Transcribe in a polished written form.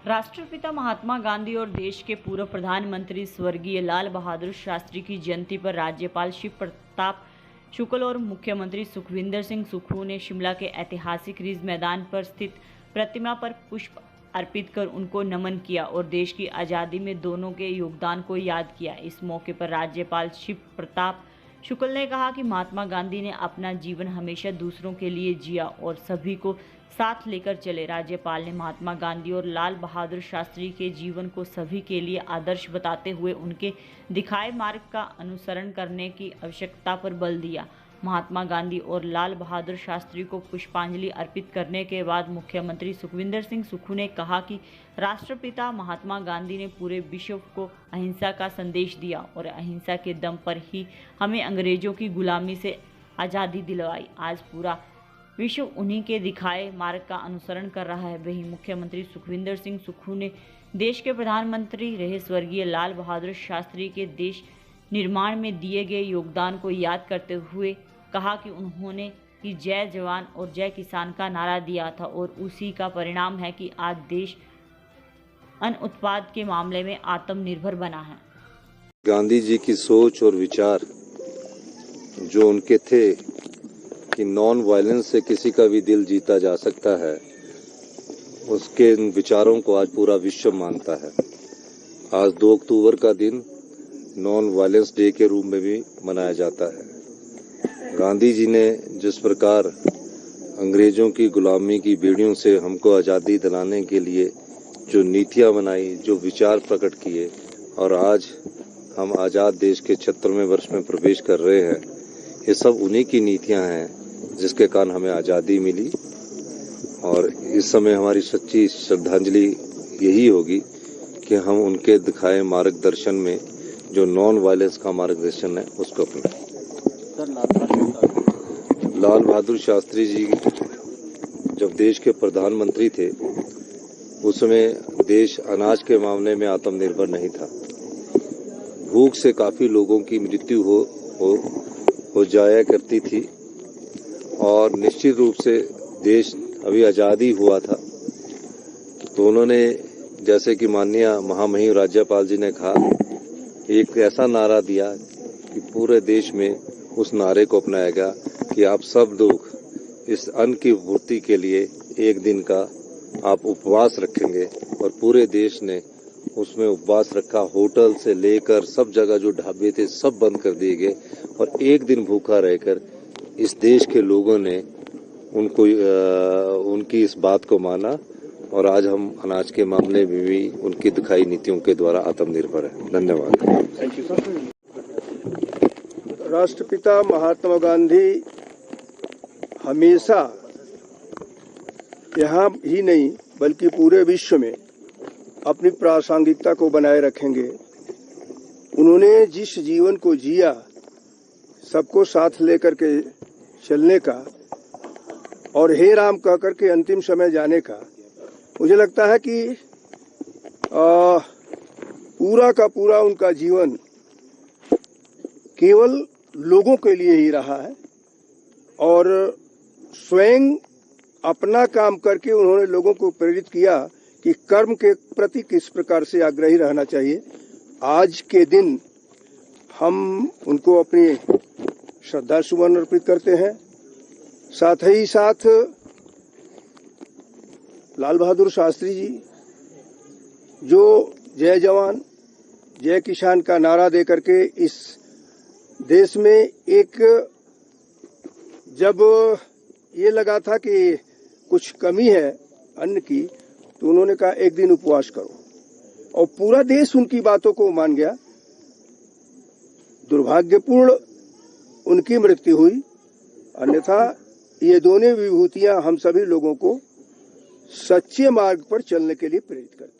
राष्ट्रपिता महात्मा गांधी और देश के पूर्व प्रधानमंत्री स्वर्गीय लाल बहादुर शास्त्री की जयंती पर राज्यपाल शिव प्रताप शुक्ल और मुख्यमंत्री सुखविंदर सिंह सुक्खू ने शिमला के ऐतिहासिक रिज मैदान पर स्थित प्रतिमा पर पुष्प अर्पित कर उनको नमन किया और देश की आज़ादी में दोनों के योगदान को याद किया। इस मौके पर राज्यपाल शिव प्रताप शुक्ल ने कहा कि महात्मा गांधी ने अपना जीवन हमेशा दूसरों के लिए जिया और सभी को साथ लेकर चले। राज्यपाल ने महात्मा गांधी और लाल बहादुर शास्त्री के जीवन को सभी के लिए आदर्श बताते हुए उनके दिखाए मार्ग का अनुसरण करने की आवश्यकता पर बल दिया। महात्मा गांधी और लाल बहादुर शास्त्री को पुष्पांजलि अर्पित करने के बाद मुख्यमंत्री सुखविंदर सिंह सुक्खू ने कहा कि राष्ट्रपिता महात्मा गांधी ने पूरे विश्व को अहिंसा का संदेश दिया और अहिंसा के दम पर ही हमें अंग्रेजों की गुलामी से आज़ादी दिलवाई। आज पूरा विश्व उन्हीं के दिखाए मार्ग का अनुसरण कर रहा है। वहीं मुख्यमंत्री सुखविंदर सिंह सुक्खू ने देश के प्रधानमंत्री रहे स्वर्गीय लाल बहादुर शास्त्री के देश निर्माण में दिए गए योगदान को याद करते हुए कहा कि उन्होंने कि जय जवान और जय किसान का नारा दिया था और उसी का परिणाम है कि आज देश अन्न उत्पाद के मामले में आत्मनिर्भर बना है। गांधी जी की सोच और विचार जो उनके थे कि नॉन वायलेंस से किसी का भी दिल जीता जा सकता है, उसके इन विचारों को आज पूरा विश्व मानता है। आज 2 अक्टूबर का दिन नॉन वायलेंस डे के रूप में भी मनाया जाता है। गांधी जी ने जिस प्रकार अंग्रेजों की गुलामी की बेड़ियों से हमको आज़ादी दिलाने के लिए जो नीतियां बनाई, जो विचार प्रकट किए और आज हम आज़ाद देश के 76वें वर्ष में प्रवेश कर रहे हैं, ये सब उन्हीं की नीतियां हैं जिसके कारण हमें आज़ादी मिली। और इस समय हमारी सच्ची श्रद्धांजलि यही होगी कि हम उनके दिखाए मार्गदर्शन में जो नॉन वायलेंस का मार्गदर्शन है उसको अपनाएं। लाल बहादुर शास्त्री जी जब देश के प्रधानमंत्री थे उस समय देश अनाज के मामले में आत्मनिर्भर नहीं था। भूख से काफ़ी लोगों की मृत्यु हो जाया करती थी और निश्चित रूप से देश अभी आज़ादी हुआ था तो उन्होंने, जैसे कि माननीय महामहिम राज्यपाल जी ने कहा, एक ऐसा नारा दिया कि पूरे देश में उस नारे को अपनाया गया कि आप सब लोग इस अन्न की पूर्ति के लिए एक दिन का आप उपवास रखेंगे और पूरे देश ने उसमें उपवास रखा। होटल से लेकर सब जगह जो ढाबे थे सब बंद कर दिए गए और एक दिन भूखा रहकर इस देश के लोगों ने उनकी इस बात को माना और आज हम अनाज के मामले में भी उनकी दिखाई नीतियों के द्वारा आत्मनिर्भर है। धन्यवाद। राष्ट्रपिता महात्मा गांधी हमेशा यहाँ ही नहीं बल्कि पूरे विश्व में अपनी प्रासंगिकता को बनाए रखेंगे। उन्होंने जिस जीवन को जिया, सबको साथ लेकर के चलने का और हे राम कह कर के अंतिम समय जाने का, मुझे लगता है कि पूरा का पूरा उनका जीवन केवल लोगों के लिए ही रहा है और स्वयं अपना काम करके उन्होंने लोगों को प्रेरित किया कि कर्म के प्रति किस प्रकार से आग्रही रहना चाहिए। आज के दिन हम उनको अपनी श्रद्धा सुमन अर्पित करते हैं। साथ ही साथ लाल बहादुर शास्त्री जी जो जय जवान जय किसान का नारा दे करके इस देश में एक, जब ये लगा था कि कुछ कमी है अन्न की, तो उन्होंने कहा एक दिन उपवास करो और पूरा देश उनकी बातों को मान गया। दुर्भाग्यपूर्ण उनकी मृत्यु हुई, अन्यथा ये दोनों विभूतियां हम सभी लोगों को सच्चे मार्ग पर चलने के लिए प्रेरित करती।